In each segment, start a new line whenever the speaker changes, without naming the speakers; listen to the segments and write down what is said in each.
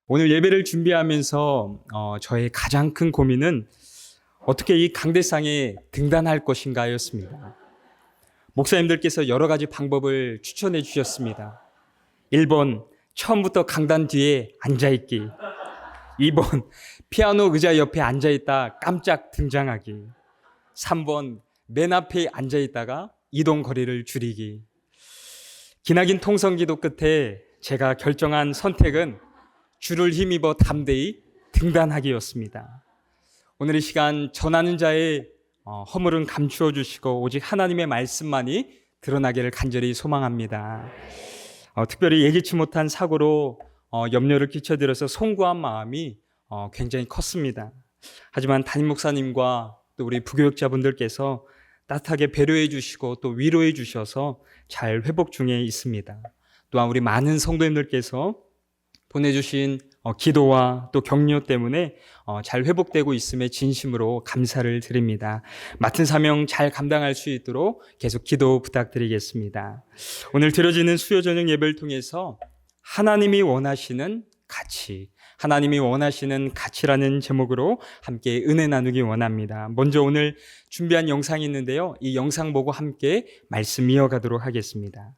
오늘 예배를 준비하면서 저의 가장 큰 고민은 어떻게 이 강대상에 등단할 것인가였습니다. 목사님들께서 여러 가지 방법을 추천해 주셨습니다. 1번, 처음부터 강단 뒤에 앉아있기. 2번, 피아노 의자 옆에 앉아있다 깜짝 등장하기. 3번, 맨 앞에 앉아있다가 이동 거리를 줄이기. 기나긴 통성기도 끝에 제가 결정한 선택은 주를 힘입어 담대히 등단하기였습니다. 오늘 이 시간 전하는 자의 허물은 감추어 주시고 오직 하나님의 말씀만이 드러나기를 간절히 소망합니다. 특별히 예기치 못한 사고로 염려를 끼쳐드려서 송구한 마음이 굉장히 컸습니다. 하지만 담임 목사님과 또 우리 부교육자분들께서 따뜻하게 배려해 주시고 또 위로해 주셔서 잘 회복 중에 있습니다. 또한 우리 많은 성도님들께서 보내주신 기도와 또 격려 때문에 잘 회복되고 있음에 진심으로 감사를 드립니다. 맡은 사명 잘 감당할 수 있도록 계속 기도 부탁드리겠습니다. 오늘 드려지는 수요 저녁 예배를 통해서 하나님이 원하시는 가치, 하나님이 원하시는 가치라는 제목으로 함께 은혜 나누기 원합니다. 먼저 오늘 준비한 영상이 있는데요. 이 영상 보고 함께 말씀 이어가도록 하겠습니다.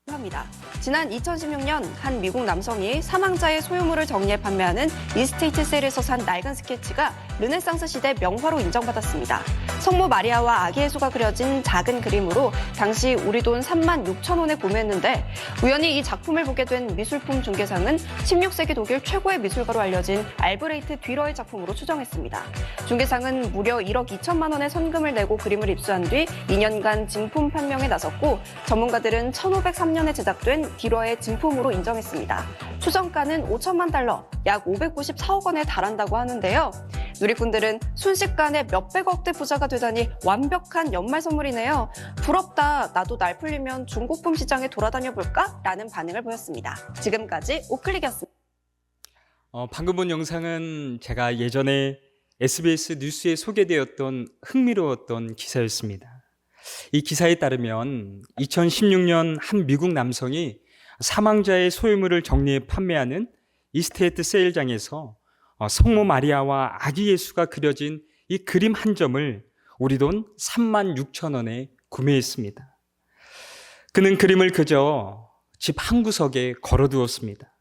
합니다. 지난 2016년 한 미국 남성이 사망자의 소유물을 정리해 판매하는 이스테이트 셀에서 산 낡은 스케치가 르네상스 시대 명화로 인정받았습니다. 성모 마리아와 아기 예수가 그려진 작은 그림으로 당시 우리 돈 36,000원에 구매했는데 우연히 이 작품을 보게 된 미술품 중개상은 16세기 독일 최고의 미술가로 알려진 알브레이트 듀러의 작품으로 추정했습니다. 중개상은 무려 1억 2천만 원의 선금을 내고 그림을 입수한 뒤 2년간 진품 판명에 나섰고 전문가들은 1503년에 제작된 듀러의 진품으로 인정했습니다. 추정가는 5천만 달러, 약 594억 원에 달한다고 하는데요. 누리꾼들은 순식간에 몇백억대 부자가 되다니 완벽한 연말 선물이네요. 부럽다. 나도 날 풀리면 중고품 시장에 돌아다녀 볼까? 라는 반응을 보였습니다. 지금까지 오클릭이었습니다.
방금 본 영상은 제가 예전에 SBS 뉴스에 소개되었던 흥미로웠던 기사였습니다. 이 기사에 따르면 2016년 한 미국 남성이 사망자의 소유물을 정리해 판매하는 이스테이트 세일장에서 성모 마리아와 아기 예수가 그려진 이 그림 한 점을 우리 돈 36,000원에 구매했습니다. 그는 그림을 그저 집 한 구석에 걸어두었습니다.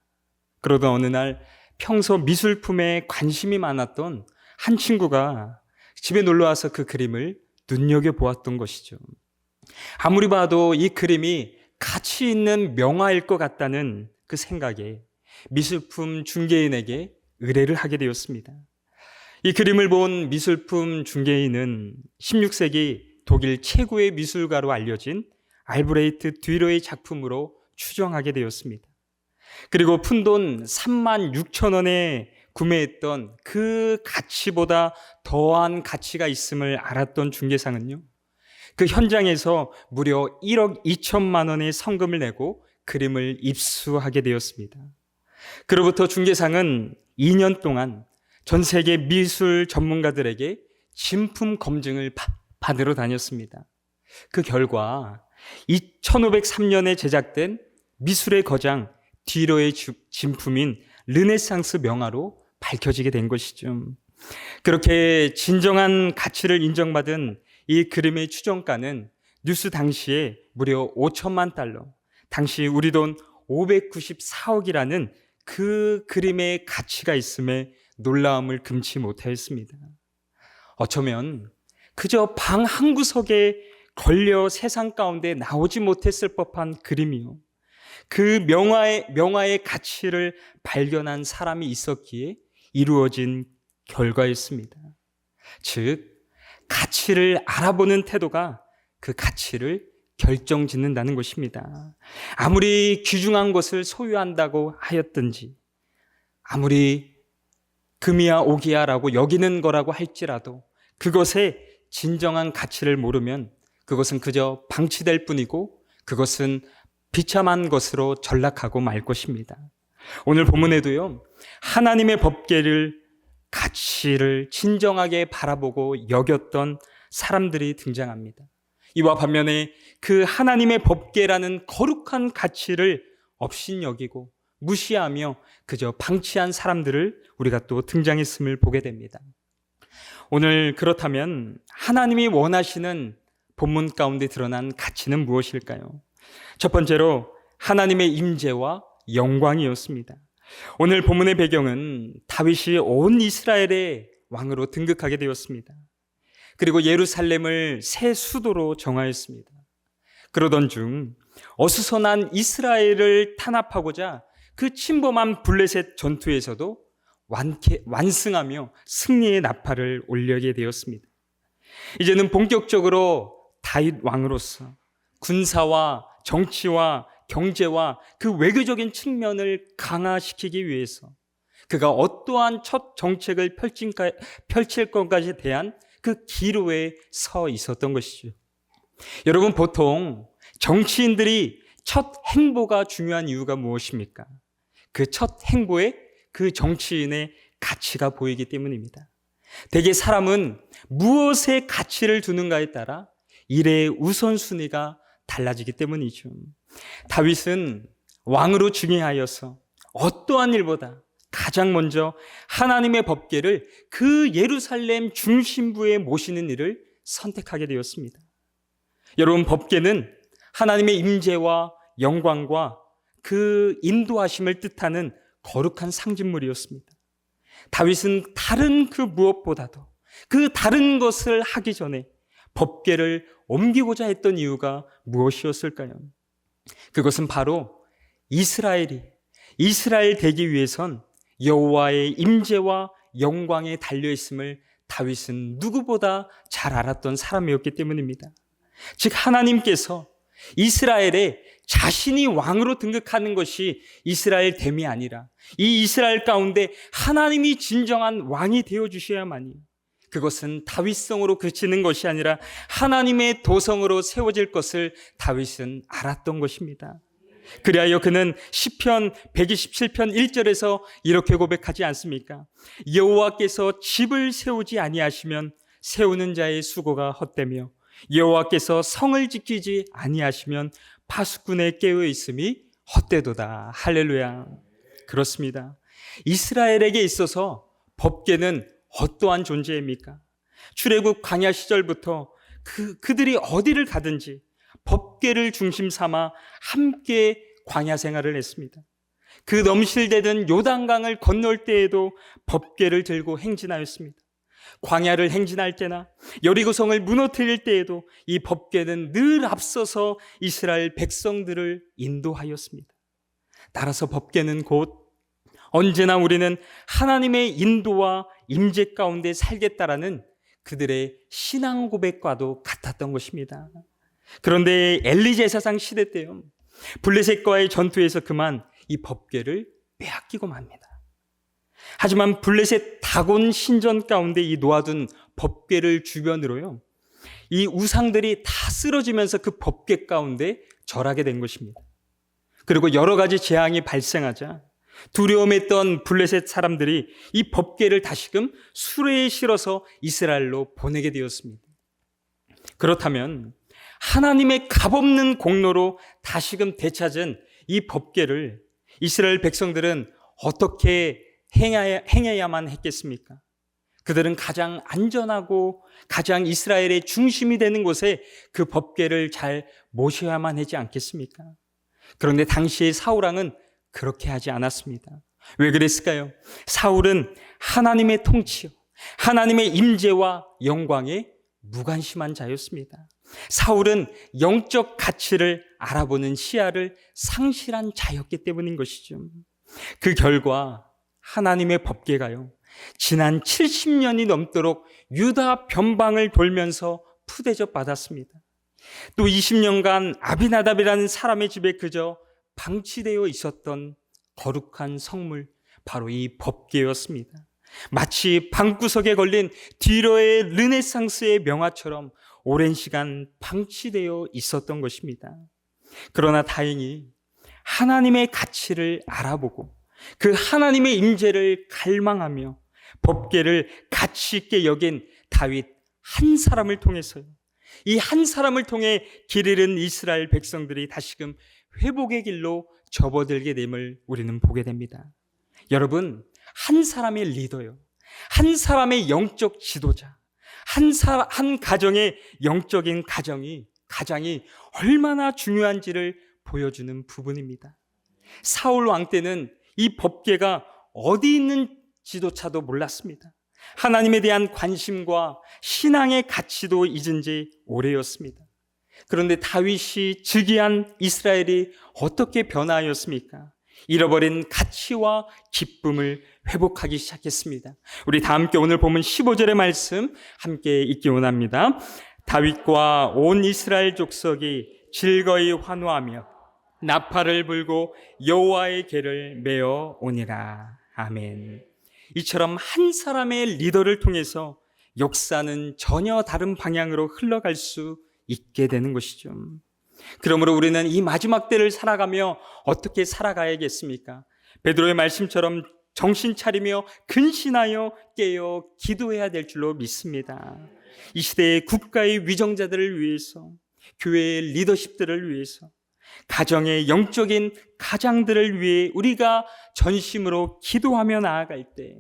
그러던 어느 날 평소 미술품에 관심이 많았던 한 친구가 집에 놀러와서 그 그림을 눈여겨보았던 것이죠. 아무리 봐도 이 그림이 가치 있는 명화일 것 같다는 그 생각에 미술품 중개인에게 의뢰를 하게 되었습니다. 이 그림을 본 미술품 중개인은 16세기 독일 최고의 미술가로 알려진 알브레이트 듀러의 작품으로 추정하게 되었습니다. 그리고 푼돈 36,000원에 구매했던 그 가치보다 더한 가치가 있음을 알았던 중개상은요, 그 현장에서 무려 1억 2천만 원의 성금을 내고 그림을 입수하게 되었습니다. 그로부터 중개상은 2년 동안 전 세계 미술 전문가들에게 진품 검증을 받으러 다녔습니다. 그 결과 1503년에 제작된 미술의 거장 듀러의 진품인 르네상스 명화로 밝혀지게 된 것이죠. 그렇게 진정한 가치를 인정받은 이 그림의 추정가는 뉴스 당시에 무려 5천만 달러, 당시 우리 돈 594억이라는 그 그림의 가치가 있음에 놀라움을 금치 못하였습니다. 어쩌면 그저 방 한 구석에 걸려 세상 가운데 나오지 못했을 법한 그림이요, 그 명화의 가치를 발견한 사람이 있었기에 이루어진 결과였습니다. 즉, 가치를 알아보는 태도가 그 가치를 결정짓는다는 것입니다. 아무리 귀중한 것을 소유한다고 하였든지, 아무리 금이야 오기야라고 여기는 거라고 할지라도 그것의 진정한 가치를 모르면 그것은 그저 방치될 뿐이고 그것은 비참한 것으로 전락하고 말 것입니다. 오늘 본문에도요, 하나님의 법궤를, 가치를 진정하게 바라보고 여겼던 사람들이 등장합니다. 이와 반면에 그 하나님의 법궤라는 거룩한 가치를 업신여기고 무시하며 그저 방치한 사람들을 우리가 또 등장했음을 보게 됩니다. 오늘 그렇다면 하나님이 원하시는 본문 가운데 드러난 가치는 무엇일까요? 첫 번째로 하나님의 임재와 영광이었습니다. 오늘 본문의 배경은 다윗이 온 이스라엘의 왕으로 등극하게 되었습니다. 그리고 예루살렘을 새 수도로 정하였습니다. 그러던 중 어수선한 이스라엘을 탄압하고자 그 침범한 블레셋 전투에서도 완승하며 승리의 나팔을 올리게 되었습니다. 이제는 본격적으로 다윗 왕으로서 군사와 정치와 경제와 그 외교적인 측면을 강화시키기 위해서 그가 어떠한 첫 정책을 펼칠 것까지에 대한 그 기로에 서 있었던 것이죠. 여러분, 보통 정치인들이 첫 행보가 중요한 이유가 무엇입니까? 그 첫 행보에 그 정치인의 가치가 보이기 때문입니다. 대개 사람은 무엇에 가치를 두는가에 따라 일의 우선순위가 달라지기 때문이죠. 다윗은 왕으로 중요하여서 어떠한 일보다 가장 먼저 하나님의 법궤를 그 예루살렘 중심부에 모시는 일을 선택하게 되었습니다. 여러분, 법궤는 하나님의 임재와 영광과 그 인도하심을 뜻하는 거룩한 상징물이었습니다. 다윗은 다른 그 무엇보다도 그 다른 것을 하기 전에 법궤를 옮기고자 했던 이유가 무엇이었을까요? 그것은 바로 이스라엘 되기 위해선 여호와의 임재와 영광에 달려있음을 다윗은 누구보다 잘 알았던 사람이었기 때문입니다. 즉, 하나님께서 이스라엘에 자신이 왕으로 등극하는 것이 이스라엘 됨이 아니라 이 이스라엘 가운데 하나님이 진정한 왕이 되어주셔야만이, 그것은 다윗성으로 그치는 것이 아니라 하나님의 도성으로 세워질 것을 다윗은 알았던 것입니다. 그리하여 그는 시편 127편 1절에서 이렇게 고백하지 않습니까? 여호와께서 집을 세우지 아니하시면 세우는 자의 수고가 헛되며 여호와께서 성을 지키지 아니하시면 파수꾼의 깨어 있음이 헛되도다. 할렐루야. 그렇습니다. 이스라엘에게 있어서 법궤는 어떠한 존재입니까? 출애굽 광야 시절부터 그들이 어디를 가든지 법궤를 중심 삼아 함께 광야 생활을 했습니다. 그 넘실대던 요단강을 건널 때에도 법궤를 들고 행진하였습니다. 광야를 행진할 때나 여리고성을 무너뜨릴 때에도 이 법궤는 늘 앞서서 이스라엘 백성들을 인도하였습니다. 따라서 법궤는 곧 언제나 우리는 하나님의 인도와 임재 가운데 살겠다라는 그들의 신앙 고백과도 같았던 것입니다. 그런데 엘리 제사장 시대 때요, 블레셋과의 전투에서 그만 이 법궤를 빼앗기고 맙니다. 하지만 블레셋 다곤 신전 가운데 이 놓아둔 법궤를 주변으로요, 이 우상들이 다 쓰러지면서 그 법궤 가운데 절하게 된 것입니다. 그리고 여러 가지 재앙이 발생하자 두려움했던 블레셋 사람들이 이 법궤를 다시금 수레에 실어서 이스라엘로 보내게 되었습니다. 그렇다면 하나님의 값없는 공로로 다시금 되찾은 이 법궤를 이스라엘 백성들은 어떻게 행해야만 했겠습니까? 그들은 가장 안전하고 가장 이스라엘의 중심이 되는 곳에 그 법궤를 잘 모셔야만 하지 않겠습니까? 그런데 당시의 사울왕은 그렇게 하지 않았습니다. 왜 그랬을까요? 사울은 하나님의 통치요, 하나님의 임재와 영광에 무관심한 자였습니다. 사울은 영적 가치를 알아보는 시야를 상실한 자였기 때문인 것이죠. 그 결과 하나님의 법궤가요, 지난 70년이 넘도록 유다 변방을 돌면서 푸대접 받았습니다. 또 20년간 아비나답이라는 사람의 집에 그저 방치되어 있었던 거룩한 성물, 바로 이 법궤였습니다. 마치 방구석에 걸린 뒤로의 르네상스의 명화처럼 오랜 시간 방치되어 있었던 것입니다. 그러나 다행히 하나님의 가치를 알아보고 그 하나님의 임재를 갈망하며 법궤를 가치 있게 여긴 다윗 한 사람을 통해서요, 이 한 사람을 통해 길 잃은 이스라엘 백성들이 다시금 회복의 길로 접어들게 됨을 우리는 보게 됩니다. 여러분, 한 사람의 리더요, 한 사람의 영적 지도자, 한 가정의 영적인 가장이 얼마나 중요한지를 보여주는 부분입니다. 사울 왕 때는 이 법궤가 어디 있는지조차도 몰랐습니다. 하나님에 대한 관심과 신앙의 가치도 잊은 지 오래였습니다. 그런데 다윗이 즉위한 이스라엘이 어떻게 변화하였습니까? 잃어버린 가치와 기쁨을 회복하기 시작했습니다. 우리 다 함께 오늘 본문 15절의 말씀 함께 읽기 원합니다. 다윗과 온 이스라엘 족속이 즐거이 환호하며 나팔을 불고 여호와의 궤를 메어 오니라. 아멘. 이처럼 한 사람의 리더를 통해서 역사는 전혀 다른 방향으로 흘러갈 수 있게 되는 것이죠. 그러므로 우리는 이 마지막 때를 살아가며 어떻게 살아가야겠습니까? 베드로의 말씀처럼 정신 차리며 근신하여 깨어 기도해야 될 줄로 믿습니다. 이 시대의 국가의 위정자들을 위해서, 교회의 리더십들을 위해서, 가정의 영적인 가장들을 위해 우리가 전심으로 기도하며 나아갈 때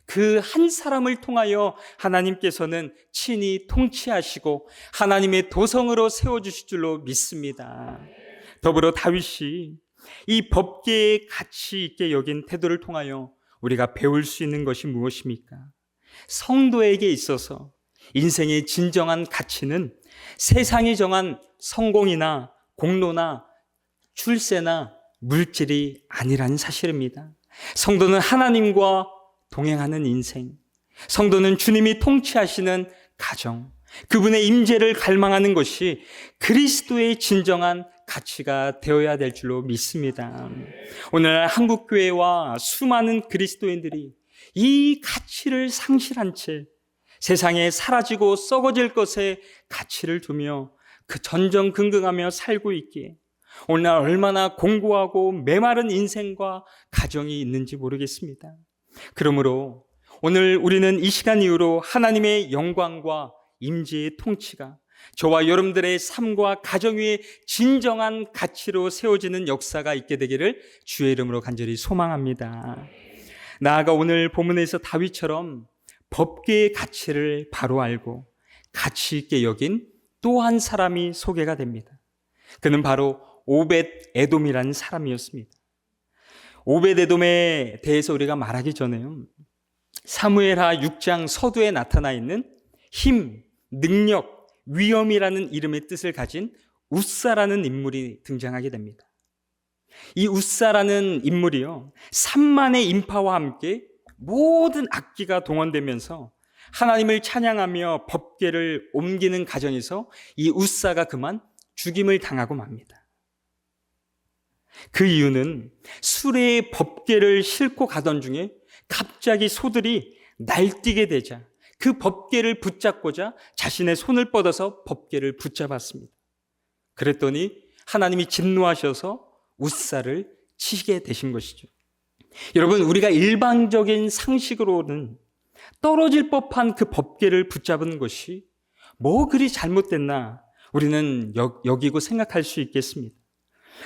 그 한 사람을 통하여 하나님께서는 친히 통치하시고 하나님의 도성으로 세워주실 줄로 믿습니다. 더불어 다윗이 이 법궤에 가치 있게 여긴 태도를 통하여 우리가 배울 수 있는 것이 무엇입니까? 성도에게 있어서 인생의 진정한 가치는 세상이 정한 성공이나 공로나 출세나 물질이 아니라는 사실입니다. 성도는 하나님과 동행하는 인생, 성도는 주님이 통치하시는 가정, 그분의 임재를 갈망하는 것이 그리스도의 진정한 가치가 되어야 될 줄로 믿습니다. 오늘날 한국교회와 수많은 그리스도인들이 이 가치를 상실한 채 세상에 사라지고 썩어질 것에 가치를 두며 그 전전긍긍하며 살고 있기에 오늘날 얼마나 공고하고 메마른 인생과 가정이 있는지 모르겠습니다. 그러므로 오늘 우리는 이 시간 이후로 하나님의 영광과 임재의 통치가 저와 여러분들의 삶과 가정 위에 진정한 가치로 세워지는 역사가 있게 되기를 주의 이름으로 간절히 소망합니다. 나아가 오늘 본문에서 다윗처럼 법궤의 가치를 바로 알고 가치 있게 여긴 또 한 사람이 소개가 됩니다. 그는 바로 오벳 에돔이라는 사람이었습니다. 오벳 에돔에 대해서 우리가 말하기 전에요, 사무엘하 6장 서두에 나타나 있는 힘, 능력, 위엄이라는 이름의 뜻을 가진 웃사라는 인물이 등장하게 됩니다. 이 웃사라는 인물이요, 3만의 인파와 함께 모든 악기가 동원되면서 하나님을 찬양하며 법궤를 옮기는 과정에서 이 웃사가 그만 죽임을 당하고 맙니다. 그 이유는 수레의 법궤를 싣고 가던 중에 갑자기 소들이 날뛰게 되자 그 법궤를 붙잡고자 자신의 손을 뻗어서 법궤를 붙잡았습니다. 그랬더니 하나님이 진노하셔서 웃사를 치게 되신 것이죠. 여러분, 우리가 일반적인 상식으로는 떨어질 법한 그 법궤를 붙잡은 것이 뭐 그리 잘못됐나 우리는 여기고 생각할 수 있겠습니다.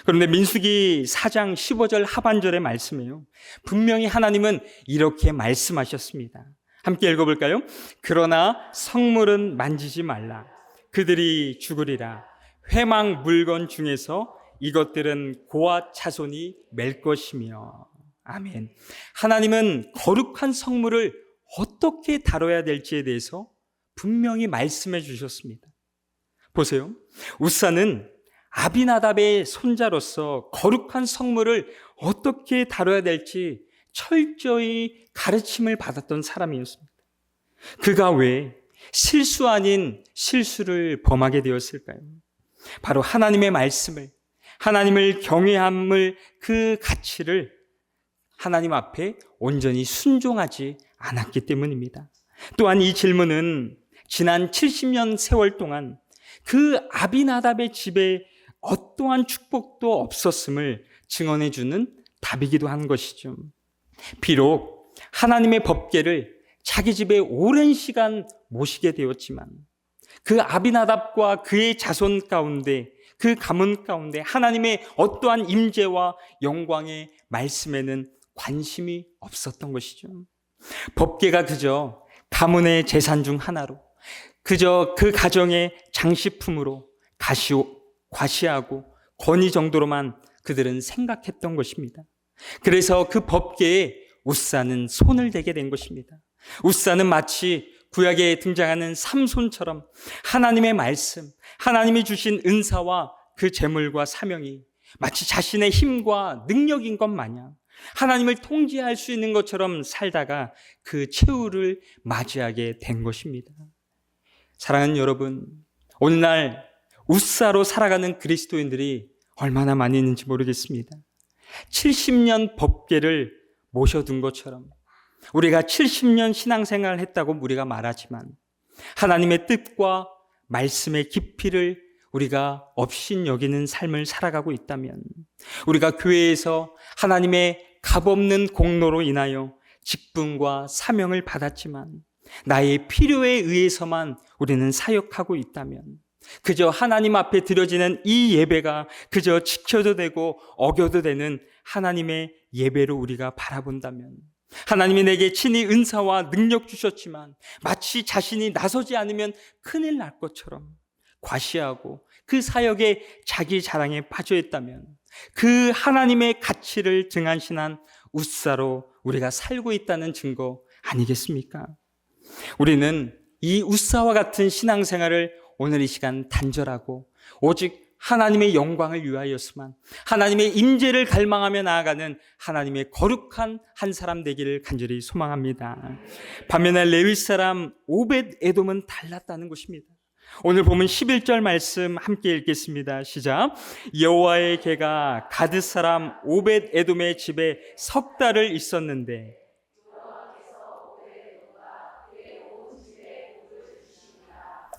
그런데 민수기 4장 15절 하반절의 말씀이에요. 분명히 하나님은 이렇게 말씀하셨습니다. 함께 읽어볼까요? 그러나 성물은 만지지 말라. 그들이 죽으리라. 회막 물건 중에서 이것들은 고아 자손이 맬 것이며. 아멘. 하나님은 거룩한 성물을 어떻게 다뤄야 될지에 대해서 분명히 말씀해 주셨습니다. 보세요. 웃사는 아비나답의 손자로서 거룩한 성물을 어떻게 다뤄야 될지 철저히 가르침을 받았던 사람이었습니다. 그가 왜 실수 아닌 실수를 범하게 되었을까요? 바로 하나님의 말씀을, 하나님을 경외함을, 그 가치를 하나님 앞에 온전히 순종하지 않았기 때문입니다. 또한 이 질문은 지난 70년 세월 동안 그 아비나답의 집에 어떠한 축복도 없었음을 증언해 주는 답이기도 한 것이죠. 비록 하나님의 법궤를 자기 집에 오랜 시간 모시게 되었지만 그 아비나답과 그의 자손 가운데 그 가문 가운데 하나님의 어떠한 임재와 영광의 말씀에는 관심이 없었던 것이죠. 법궤가 그저 가문의 재산 중 하나로, 그저 그 가정의 장식품으로 과시하고 권위 정도로만 그들은 생각했던 것입니다. 그래서 그 법궤에 웃사는 손을 대게 된 것입니다. 웃사는 마치 구약에 등장하는 삼손처럼 하나님의 말씀, 하나님이 주신 은사와 그 재물과 사명이 마치 자신의 힘과 능력인 것 마냥 하나님을 통제할 수 있는 것처럼 살다가 그 최후를 맞이하게 된 것입니다. 사랑하는 여러분, 오늘날 웃사로 살아가는 그리스도인들이 얼마나 많이 있는지 모르겠습니다. 70년 법궤를 모셔둔 것처럼 우리가 70년 신앙생활을 했다고 우리가 말하지만 하나님의 뜻과 말씀의 깊이를 우리가 업신여기는 삶을 살아가고 있다면, 우리가 교회에서 하나님의 값없는 공로로 인하여 직분과 사명을 받았지만 나의 필요에 의해서만 우리는 사역하고 있다면, 그저 하나님 앞에 드려지는 이 예배가 그저 지켜도 되고 어겨도 되는 하나님의 예배로 우리가 바라본다면, 하나님이 내게 친히 은사와 능력 주셨지만 마치 자신이 나서지 않으면 큰일 날 것처럼 과시하고 그 사역에 자기 자랑에 빠져 있다면, 그 하나님의 가치를 등한시한 웃사로 우리가 살고 있다는 증거 아니겠습니까? 우리는 이 웃사와 같은 신앙생활을 오늘 이 시간 단절하고 오직 하나님의 영광을 위하여서만, 하나님의 임재를 갈망하며 나아가는 하나님의 거룩한 한 사람 되기를 간절히 소망합니다. 반면에 레위 사람 오벳 에돔은 달랐다는 것입니다. 오늘 보면 11절 말씀 함께 읽겠습니다. 시작. 여호와의 개가 가드 사람 오벳 에돔의 집에 석 달을 있었는데,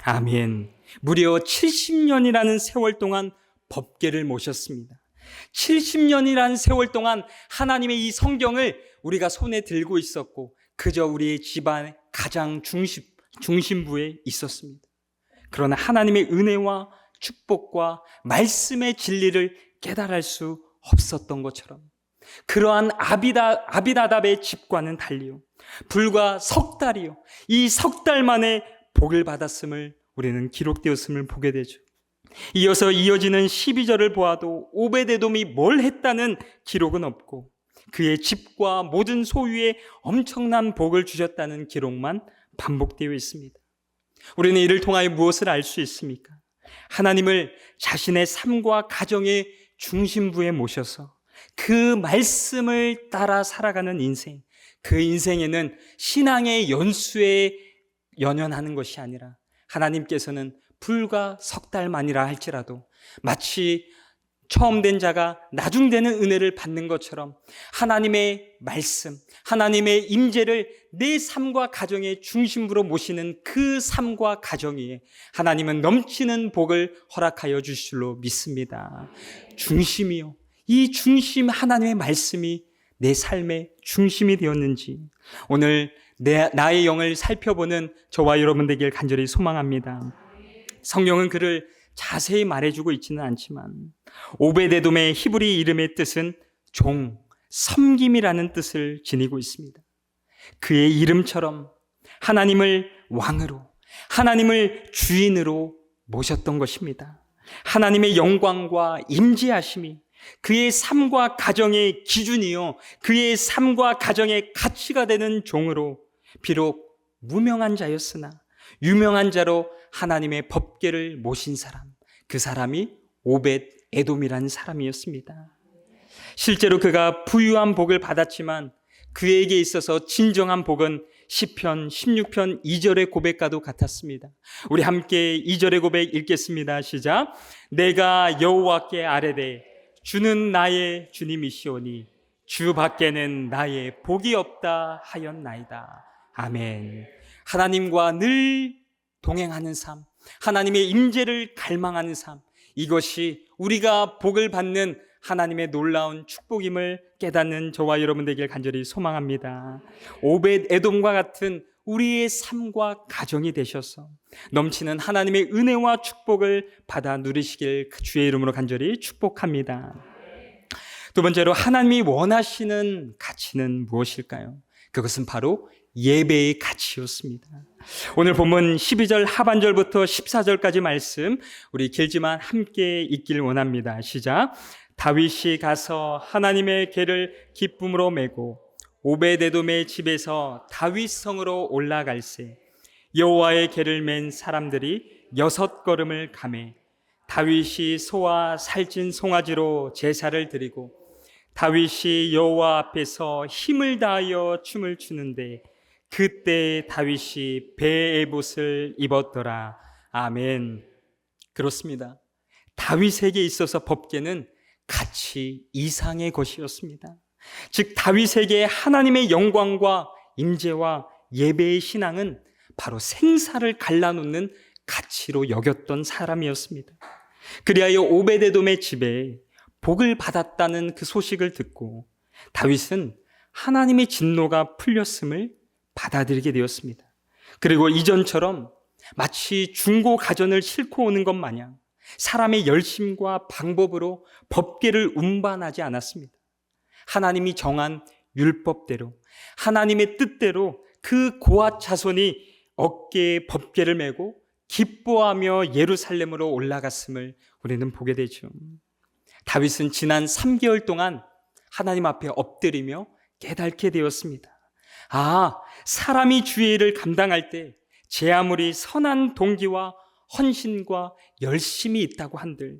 아멘. 무려 70년이라는 세월 동안 법궤를 모셨습니다. 70년이라는 세월 동안 하나님의 이 성경을 우리가 손에 들고 있었고 그저 우리의 집안의 가장 중심부에 있었습니다. 그러나 하나님의 은혜와 축복과 말씀의 진리를 깨달을 수 없었던 것처럼 그러한 아비나답의 집과는 달리요, 불과 석 달이요, 이 석 달 만에 복을 받았음을 우리는 기록되었음을 보게 되죠. 이어서 이어지는 12절을 보아도 오벳에돔이 뭘 했다는 기록은 없고 그의 집과 모든 소유에 엄청난 복을 주셨다는 기록만 반복되어 있습니다. 우리는 이를 통하여 무엇을 알 수 있습니까? 하나님을 자신의 삶과 가정의 중심부에 모셔서 그 말씀을 따라 살아가는 인생, 그 인생에는 신앙의 연수에 연연하는 것이 아니라 하나님께서는 불과 석 달만이라 할지라도 마치 처음 된 자가 나중되는 은혜를 받는 것처럼 하나님의 말씀, 하나님의 임재를 내 삶과 가정의 중심부로 모시는 그 삶과 가정 위에 하나님은 넘치는 복을 허락하여 주실 줄로 믿습니다. 중심이요, 이 중심 하나님의 말씀이 내 삶의 중심이 되었는지 오늘 나의 영을 살펴보는 저와 여러분 되길 간절히 소망합니다. 성경은 그를 자세히 말해주고 있지는 않지만 오벳에돔의 히브리 이름의 뜻은 종, 섬김이라는 뜻을 지니고 있습니다. 그의 이름처럼 하나님을 왕으로, 하나님을 주인으로 모셨던 것입니다. 하나님의 영광과 임재하심이 그의 삶과 가정의 기준이요, 그의 삶과 가정의 가치가 되는 종으로 비록 무명한 자였으나 유명한 자로 하나님의 법궤를 모신 사람, 그 사람이 오벳에돔이라는 사람이었습니다. 실제로 그가 부유한 복을 받았지만 그에게 있어서 진정한 복은 시편 16편 2절의 고백과도 같았습니다. 우리 함께 2절의 고백 읽겠습니다. 시작. 내가 여호와께 아뢰되 주는 나의 주님이시오니 주 밖에는 나의 복이 없다 하였나이다. 아멘. 하나님과 늘 동행하는 삶, 하나님의 임재를 갈망하는 삶, 이것이 우리가 복을 받는 하나님의 놀라운 축복임을 깨닫는 저와 여러분 되길 간절히 소망합니다. 오벳에돔과 같은 우리의 삶과 가정이 되셔서 넘치는 하나님의 은혜와 축복을 받아 누리시길 주의 이름으로 간절히 축복합니다. 두 번째로 하나님이 원하시는 가치는 무엇일까요? 그것은 바로 예배의 가치였습니다. 오늘 본문 12절 하반절부터 14절까지 말씀 우리 길지만 함께 읽길 원합니다. 시작. 다윗이 가서 하나님의 궤를 기쁨으로 메고 오베데돔의 집에서 다윗 성으로 올라갈새 여호와의 궤를 맨 사람들이 6걸음을 가매 다윗이 소와 살찐 송아지로 제사를 드리고 다윗이 여호와 앞에서 힘을 다하여 춤을 추는데 그때 다윗이 베에봇을 입었더라. 아멘. 그렇습니다. 다윗에게 있어서 법궤는 가치 이상의 것이었습니다. 즉 다윗에게 하나님의 영광과 임재와 예배의 신앙은 바로 생사를 갈라놓는 가치로 여겼던 사람이었습니다. 그리하여 오베데돔의 집에 복을 받았다는 그 소식을 듣고 다윗은 하나님의 진노가 풀렸음을 받아들이게 되었습니다. 그리고 이전처럼 마치 중고 가전을 싣고 오는 것 마냥 사람의 열심과 방법으로 법궤를 운반하지 않았습니다. 하나님이 정한 율법대로 하나님의 뜻대로 그 고앗 자손이 어깨에 법궤를 메고 기뻐하며 예루살렘으로 올라갔음을 우리는 보게 되죠. 다윗은 지난 3개월 동안 하나님 앞에 엎드리며 깨닫게 되었습니다. 아, 사람이 주의 일을 감당할 때 제 아무리 선한 동기와 헌신과 열심이 있다고 한들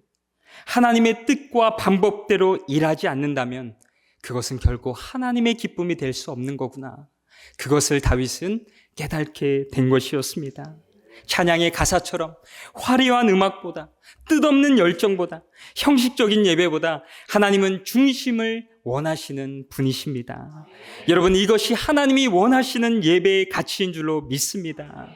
하나님의 뜻과 방법대로 일하지 않는다면 그것은 결코 하나님의 기쁨이 될 수 없는 거구나. 그것을 다윗은 깨닫게 된 것이었습니다. 찬양의 가사처럼 화려한 음악보다 뜻없는 열정보다 형식적인 예배보다 하나님은 중심을 원하시는 분이십니다. 여러분, 이것이 하나님이 원하시는 예배의 가치인 줄로 믿습니다.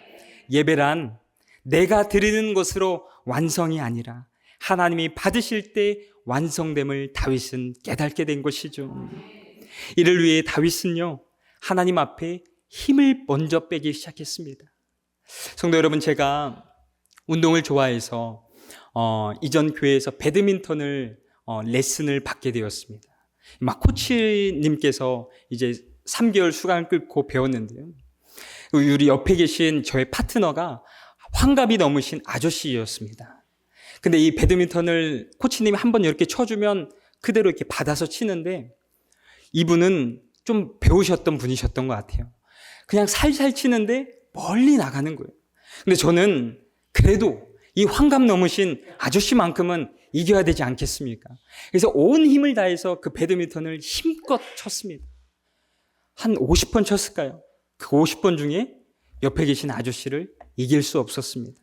예배란 내가 드리는 것으로 완성이 아니라 하나님이 받으실 때 완성됨을 다윗은 깨닫게 된 것이죠. 이를 위해 다윗은요, 하나님 앞에 힘을 먼저 빼기 시작했습니다. 성도 여러분, 제가 운동을 좋아해서 이전 교회에서 배드민턴을 레슨을 받게 되었습니다. 막 코치님께서 이제 3개월 수강을 끊고 배웠는데요. 우리 옆에 계신 저의 파트너가 환갑이 넘으신 아저씨였습니다. 근데 이 배드민턴을 코치님이 한번 이렇게 쳐주면 그대로 이렇게 받아서 치는데 이분은 좀 배우셨던 분이셨던 것 같아요. 그냥 살살 치는데 멀리 나가는 거예요. 근데 저는 그래도 이 환갑 넘으신 아저씨만큼은 이겨야 되지 않겠습니까? 그래서 온 힘을 다해서 그 배드민턴을 힘껏 쳤습니다. 한 50번 쳤을까요? 그 50번 중에 옆에 계신 아저씨를 이길 수 없었습니다.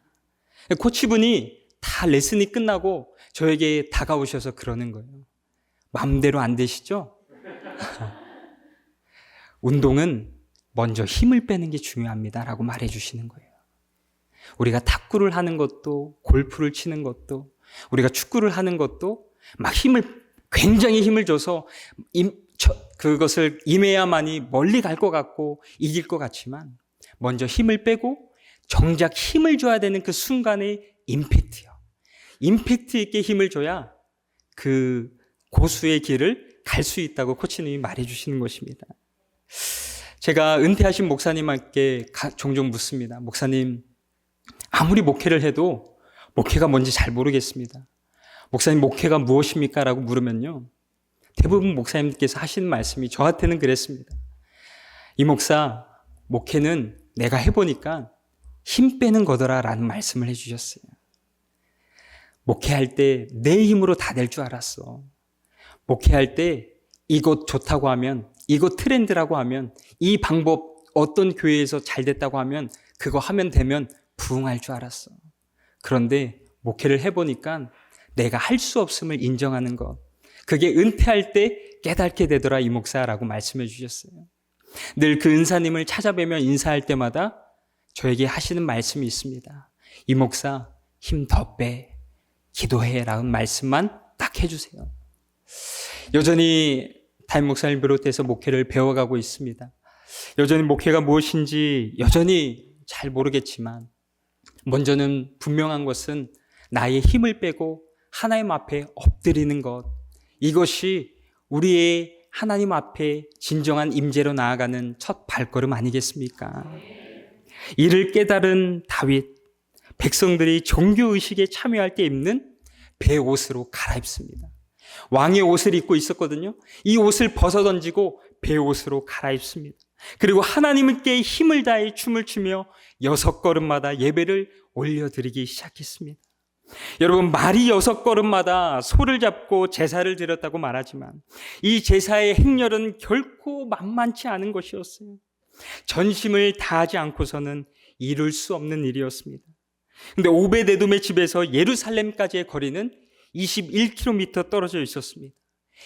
코치분이 다 레슨이 끝나고 저에게 다가오셔서 그러는 거예요. 마음대로 안 되시죠? 운동은 먼저 힘을 빼는 게 중요합니다라고 말해 주시는 거예요. 우리가 탁구를 하는 것도 골프를 치는 것도 우리가 축구를 하는 것도 막 굉장히 힘을 줘서 그것을 임해야만이 멀리 갈 것 같고 이길 것 같지만 먼저 힘을 빼고 정작 힘을 줘야 되는 그 순간의 임팩트요. 임팩트 있게 힘을 줘야 그 고수의 길을 갈 수 있다고 코치님이 말해 주시는 것입니다. 제가 은퇴하신 목사님께 종종 묻습니다. 목사님, 아무리 목회를 해도 목회가 뭔지 잘 모르겠습니다. 목사님, 목회가 무엇입니까? 라고 물으면요, 대부분 목사님께서 하시는 말씀이 저한테는 그랬습니다. 이 목사, 목회는 내가 해보니까 힘 빼는 거더라 라는 말씀을 해주셨어요. 목회할 때 내 힘으로 다 될 줄 알았어. 목회할 때 이것 좋다고 하면, 이것 트렌드라고 하면, 이 방법 어떤 교회에서 잘 됐다고 하면 그거 하면 되면 부응할 줄 알았어. 그런데 목회를 해보니까 내가 할 수 없음을 인정하는 것, 그게 은퇴할 때 깨닫게 되더라 이 목사라고 말씀해 주셨어요. 늘 그 은사님을 찾아뵈며 인사할 때마다 저에게 하시는 말씀이 있습니다. 이 목사, 힘 더 빼, 기도해 라는 말씀만 딱 해주세요. 여전히 담임 목사님 비롯해서 목회를 배워가고 있습니다. 여전히 목회가 무엇인지 여전히 잘 모르겠지만 먼저는 분명한 것은 나의 힘을 빼고 하나님 앞에 엎드리는 것, 이것이 우리의 하나님 앞에 진정한 임재로 나아가는 첫 발걸음 아니겠습니까? 이를 깨달은 다윗, 백성들이 종교의식에 참여할 때 입는 베옷으로 갈아입습니다. 왕의 옷을 입고 있었거든요. 이 옷을 벗어던지고 베옷으로 갈아입습니다. 그리고 하나님께 힘을 다해 춤을 추며 6걸음마다 예배를 올려드리기 시작했습니다. 여러분, 말이 6걸음마다 소를 잡고 제사를 드렸다고 말하지만 이 제사의 행렬은 결코 만만치 않은 것이었어요. 전심을 다하지 않고서는 이룰 수 없는 일이었습니다. 근데 오베데돔의 집에서 예루살렘까지의 거리는 21km 떨어져 있었습니다.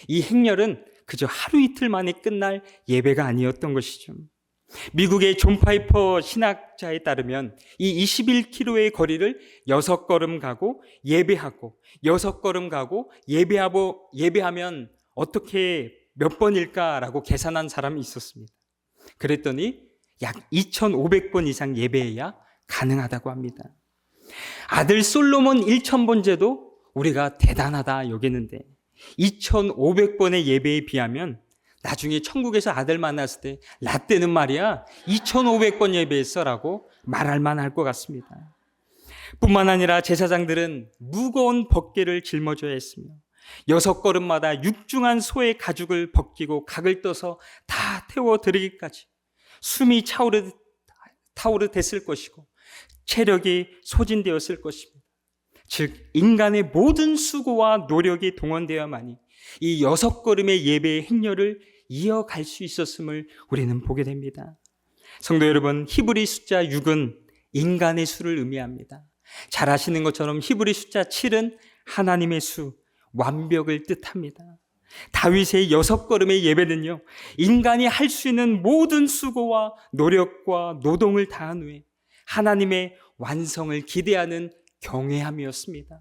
이 행렬은 그저 하루 이틀 만에 끝날 예배가 아니었던 것이죠. 미국의 존 파이퍼 신학자에 따르면 이 21km의 거리를 6걸음 가고 예배하고 6걸음 가고 예배하면 어떻게 몇 번일까라고 계산한 사람이 있었습니다. 그랬더니 약 2,500번 이상 예배해야 가능하다고 합니다. 아들 솔로몬 1,000번제도 우리가 대단하다 여기는데 2,500번의 예배에 비하면 나중에 천국에서 아들 만났을 때 라떼는 말이야 2,500번 예배했어라고 말할 만할 것 같습니다. 뿐만 아니라 제사장들은 무거운 벗개를 짊어져야 했으며 6걸음마다 육중한 소의 가죽을 벗기고 각을 떠서 다 태워드리기까지 숨이 타오르댔을 것이고 체력이 소진되었을 것입니다. 즉 인간의 모든 수고와 노력이 동원되어야만이 이 6걸음의 예배의 행렬을 이어갈 수 있었음을 우리는 보게 됩니다. 성도 여러분, 히브리 숫자 6은 인간의 수를 의미합니다. 잘 아시는 것처럼 히브리 숫자 7은 하나님의 수, 완벽을 뜻합니다. 다윗의 6걸음의 예배는요, 인간이 할 수 있는 모든 수고와 노력과 노동을 다한 후에 하나님의 완성을 기대하는 경외함이었습니다.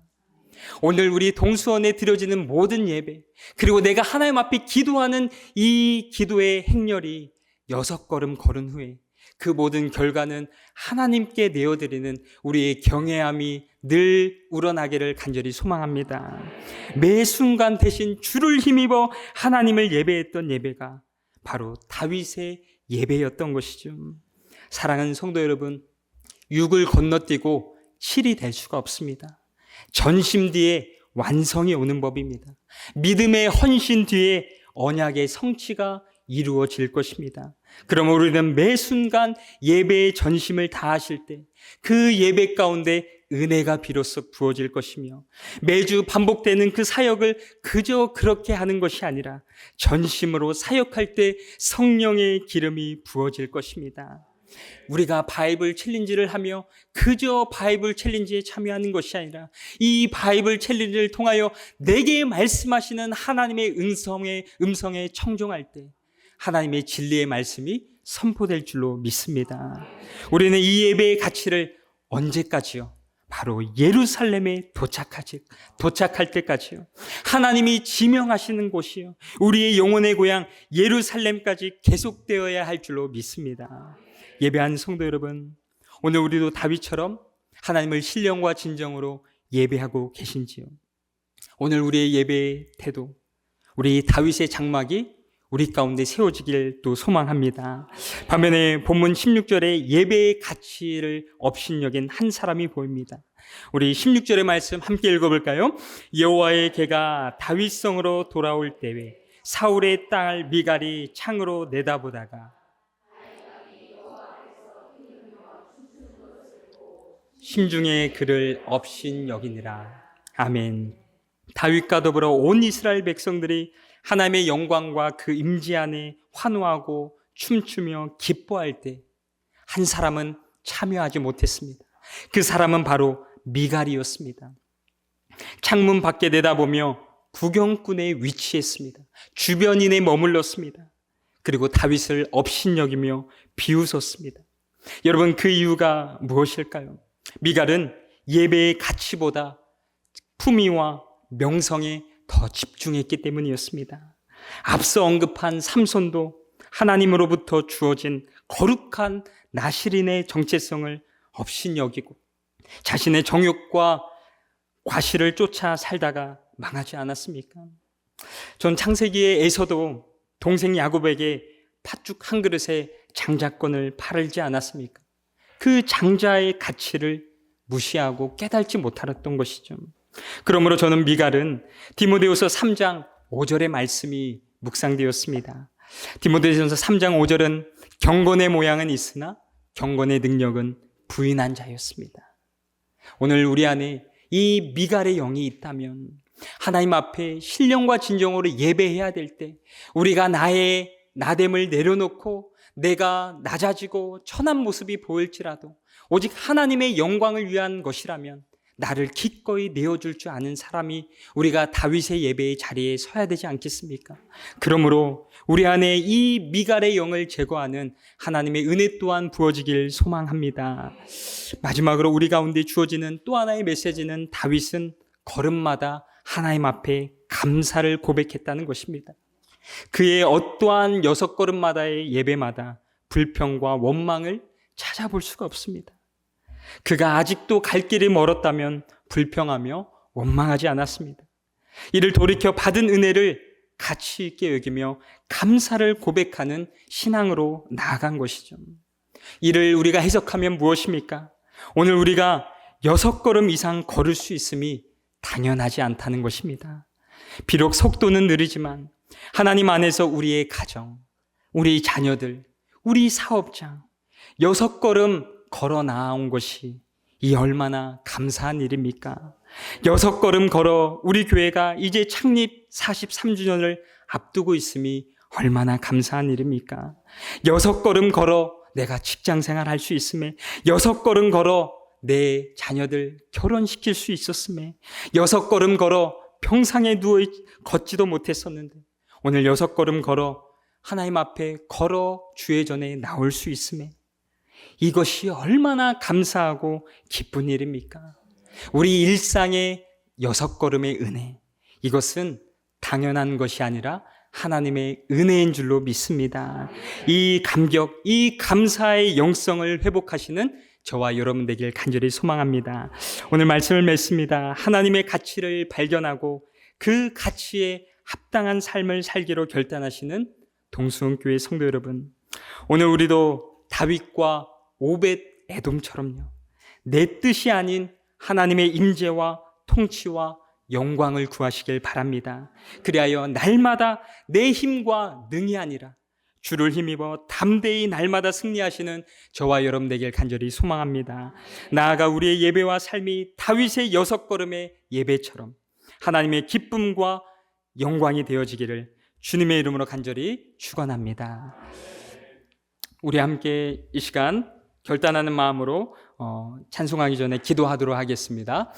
오늘 우리 동수원에 드려지는 모든 예배, 그리고 내가 하나님 앞에 기도하는 이 기도의 행렬이 6걸음 걸은 후에 그 모든 결과는 하나님께 내어드리는 우리의 경외함이 늘 우러나기를 간절히 소망합니다. 매 순간 대신 주를 힘입어 하나님을 예배했던 예배가 바로 다윗의 예배였던 것이죠. 사랑하는 성도 여러분, 6을 건너뛰고 7이 될 수가 없습니다. 전심 뒤에 완성이 오는 법입니다. 믿음의 헌신 뒤에 언약의 성취가 이루어질 것입니다. 그러면 우리는 매 순간 예배의 전심을 다하실 때 그 예배 가운데 은혜가 비로소 부어질 것이며 매주 반복되는 그 사역을 그저 그렇게 하는 것이 아니라 전심으로 사역할 때 성령의 기름이 부어질 것입니다. 우리가 바이블 챌린지를 하며 그저 바이블 챌린지에 참여하는 것이 아니라 이 바이블 챌린지를 통하여 내게 말씀하시는 하나님의 음성에 청종할 때 하나님의 진리의 말씀이 선포될 줄로 믿습니다. 우리는 이 예배의 가치를 언제까지요? 바로 예루살렘에 도착할 때까지요. 하나님이 지명하시는 곳이요. 우리의 영혼의 고향 예루살렘까지 계속되어야 할 줄로 믿습니다. 예배한 성도 여러분, 오늘 우리도 다윗처럼 하나님을 신령과 진정으로 예배하고 계신지요? 오늘 우리의 예배의 태도, 우리 다윗의 장막이 우리 가운데 세워지길 또 소망합니다. 반면에 본문 16절에 예배의 가치를 업신여긴 한 사람이 보입니다. 우리 16절의 말씀 함께 읽어볼까요? 여호와의 개가 다윗성으로 돌아올 때에 사울의 딸 미갈이 창으로 내다보다가 심중에 그를 업신여기니라. 아멘. 다윗과 더불어 온 이스라엘 백성들이 하나님의 영광과 그 임재 안에 환호하고 춤추며 기뻐할 때 한 사람은 참여하지 못했습니다. 그 사람은 바로 미갈이었습니다. 창문 밖에 내다보며 구경꾼에 위치했습니다. 주변인에 머물렀습니다. 그리고 다윗을 업신여기며 비웃었습니다. 여러분, 그 이유가 무엇일까요? 미갈은 예배의 가치보다 품위와 명성에 더 집중했기 때문이었습니다. 앞서 언급한 삼손도 하나님으로부터 주어진 거룩한 나실인의 정체성을 업신여기고 자신의 정욕과 과실을 쫓아 살다가 망하지 않았습니까? 전 창세기의 에서도 동생 야곱에게 팥죽 한 그릇에 장자권을 팔지 않았습니까? 그 장자의 가치를 무시하고 깨닫지 못하였던 것이죠. 그러므로 저는 미갈은 디모데후서 3장 5절의 말씀이 묵상되었습니다. 디모데전서 3장 5절은 경건의 모양은 있으나 경건의 능력은 부인한 자였습니다. 오늘 우리 안에 이 미갈의 영이 있다면 하나님 앞에 신령과 진정으로 예배해야 될 때 우리가 나의 나됨을 내려놓고 내가 낮아지고 천한 모습이 보일지라도 오직 하나님의 영광을 위한 것이라면 나를 기꺼이 내어줄 줄 아는 사람이 우리가 다윗의 예배의 자리에 서야 되지 않겠습니까? 그러므로 우리 안에 이 미갈의 영을 제거하는 하나님의 은혜 또한 부어지길 소망합니다. 마지막으로 우리 가운데 주어지는 또 하나의 메시지는 다윗은 걸음마다 하나님 앞에 감사를 고백했다는 것입니다. 그의 어떠한 6걸음마다의 예배마다 불평과 원망을 찾아볼 수가 없습니다. 그가 아직도 갈 길이 멀었다면 불평하며 원망하지 않았습니다. 이를 돌이켜 받은 은혜를 가치 있게 여기며 감사를 고백하는 신앙으로 나아간 것이죠. 이를 우리가 해석하면 무엇입니까? 오늘 우리가 6걸음 이상 걸을 수 있음이 당연하지 않다는 것입니다. 비록 속도는 느리지만 하나님 안에서 우리의 가정, 우리 자녀들, 우리 사업장 6걸음 걸어 나아온 것이 이 얼마나 감사한 일입니까? 6걸음 걸어 우리 교회가 이제 창립 43주년을 앞두고 있음이 얼마나 감사한 일입니까? 6걸음 걸어 내가 직장생활 할 수 있음에 6걸음 걸어 내 자녀들 결혼시킬 수 있었음에 6걸음 걸어 평상에 누워 걷지도 못했었는데 오늘 6걸음 걸어 하나님 앞에 걸어 주의 전에 나올 수 있음에 이것이 얼마나 감사하고 기쁜 일입니까? 우리 일상의 6걸음의 은혜, 이것은 당연한 것이 아니라 하나님의 은혜인 줄로 믿습니다. 이 감격, 이 감사의 영성을 회복하시는 저와 여러분 되길 간절히 소망합니다. 오늘 말씀을 맺습니다. 하나님의 가치를 발견하고 그 가치에 합당한 삶을 살기로 결단하시는 동수원교회 성도 여러분, 오늘 우리도 다윗과 오벳 에돔처럼요, 내 뜻이 아닌 하나님의 임재와 통치와 영광을 구하시길 바랍니다. 그리하여 날마다 내 힘과 능이 아니라 주를 힘입어 담대히 날마다 승리하시는 저와 여러분 되길 간절히 소망합니다. 나아가 우리의 예배와 삶이 다윗의 6걸음의 예배처럼 하나님의 기쁨과 영광이 되어지기를 주님의 이름으로 간절히 축원합니다. 우리 함께 이 시간 결단하는 마음으로 찬송하기 전에 기도하도록 하겠습니다.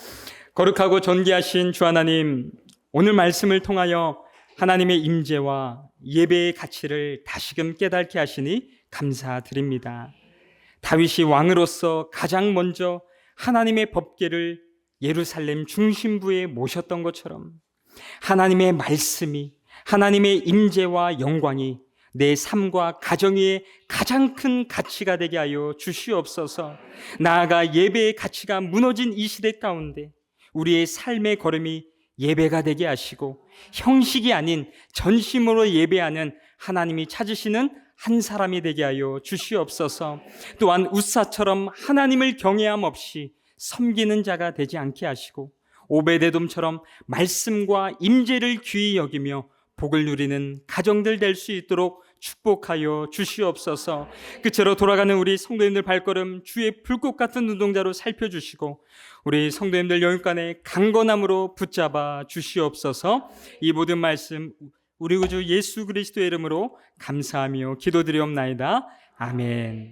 거룩하고 존귀하신 주 하나님, 오늘 말씀을 통하여 하나님의 임재와 예배의 가치를 다시금 깨닫게 하시니 감사드립니다. 다윗이 왕으로서 가장 먼저 하나님의 법궤를 예루살렘 중심부에 모셨던 것처럼 하나님의 말씀이, 하나님의 임재와 영광이 내 삶과 가정 위에 가장 큰 가치가 되게 하여 주시옵소서. 나아가 예배의 가치가 무너진 이 시대 가운데 우리의 삶의 걸음이 예배가 되게 하시고 형식이 아닌 전심으로 예배하는 하나님이 찾으시는 한 사람이 되게 하여 주시옵소서. 또한 웃사처럼 하나님을 경외함 없이 섬기는 자가 되지 않게 하시고 오베데돔처럼 말씀과 임재를 귀히 여기며 복을 누리는 가정들 될 수 있도록 축복하여 주시옵소서. 끝으로 돌아가는 우리 성도님들 발걸음 주의 불꽃 같은 눈동자로 살펴주시고 우리 성도님들 영육간에 강건함으로 붙잡아 주시옵소서. 이 모든 말씀 우리 구주 예수 그리스도의 이름으로 감사하며 기도드리옵나이다. 아멘.